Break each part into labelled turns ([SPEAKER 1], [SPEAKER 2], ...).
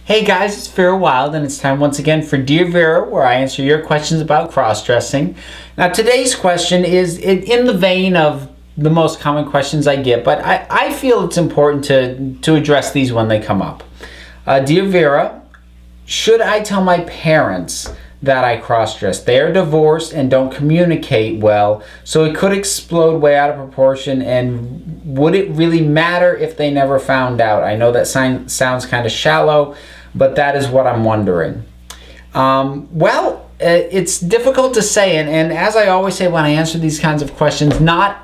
[SPEAKER 1] Hey guys, it's Vera Wylde, and it's time once again for Dear Vera, where I answer your questions about cross-dressing. Now today's question is in the vein of the most common questions I get, but I feel it's important to address these when they come up. Dear Vera, should I tell my parents that I cross-dress? They are divorced and don't communicate well, so it could explode way out of proportion, and would it really matter if they never found out? I know that sounds kind of shallow, but that is what I'm wondering. It's difficult to say, and as I always say when I answer these kinds of questions, not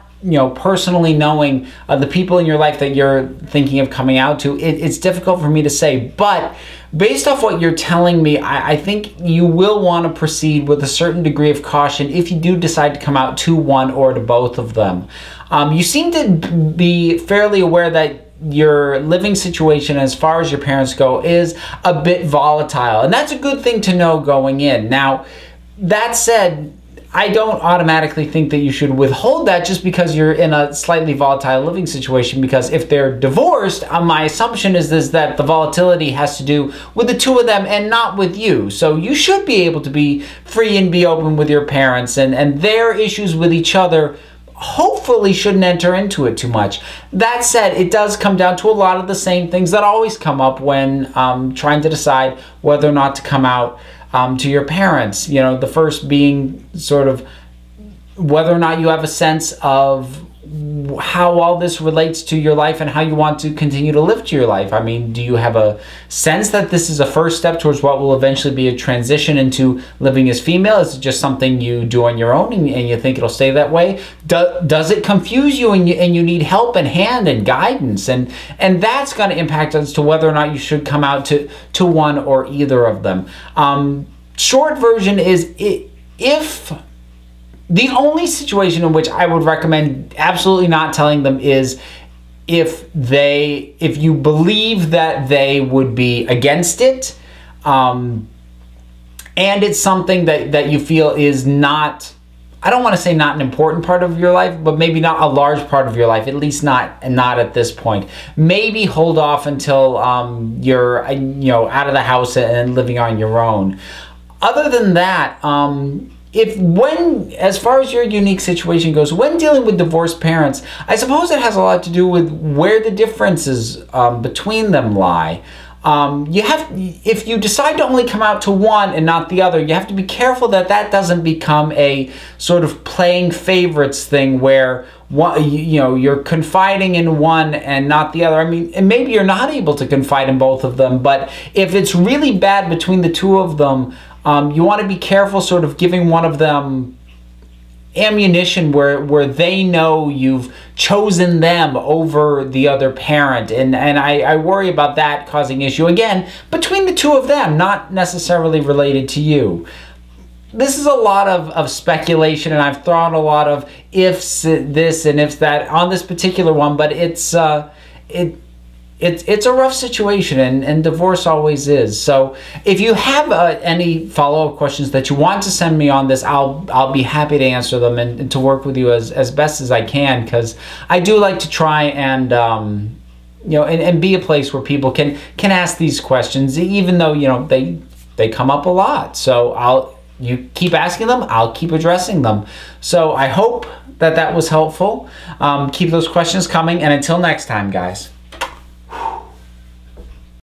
[SPEAKER 1] personally knowing the people in your life that you're thinking of coming out to, it's difficult for me to say. But based off what you're telling me, I think you will want to proceed with a certain degree of caution if you do decide to come out to one or to both of them. You seem to be fairly aware that your living situation as far as your parents go is a bit volatile, and that's a good thing to know going in. Now, that said, I don't automatically think that you should withhold that just because you're in a slightly volatile living situation, because if they're divorced, my assumption is that the volatility has to do with the two of them and not with you. So you should be able to be free and be open with your parents, and their issues with each other hopefully shouldn't enter into it too much. That said, it does come down to a lot of the same things that always come up when trying to decide whether or not to come out to your parents. The first being sort of whether or not you have a sense of how all this relates to your life and how you want to continue to live to your life. I mean, do you have a sense that this is a first step towards what will eventually be a transition into living as female? Is it just something you do on your own and you think it'll stay that way? Does it confuse you and you need help and hand and guidance? And that's going to impact as to whether or not you should come out to one or either of them. Short version is, if the only situation in which I would recommend absolutely not telling them is if you believe that they would be against it, and it's something that you feel is not, I don't want to say not an important part of your life, but maybe not a large part of your life, at least not at this point. Maybe hold off until you're out of the house and living on your own. Other than that, as far as your unique situation goes, when dealing with divorced parents, I suppose it has a lot to do with where the differences between them lie. If you decide to only come out to one and not the other, you have to be careful that doesn't become a sort of playing favorites thing where you're confiding in one and not the other. I mean, and maybe you're not able to confide in both of them, but if it's really bad between the two of them, you want to be careful sort of giving one of them ammunition where they know you've chosen them over the other parent, and I worry about that causing issue, again, between the two of them, not necessarily related to you. This is a lot of speculation, and I've thrown a lot of ifs this and ifs that on this particular one, but it's a rough situation, and divorce always is. So if you have any follow-up questions that you want to send me on this, I'll be happy to answer them and to work with you as best as I can, because I do like to try and and be a place where people can ask these questions, even though they come up a lot. So you keep asking them, I'll keep addressing them. So I hope that was helpful. Keep those questions coming, and until next time, guys.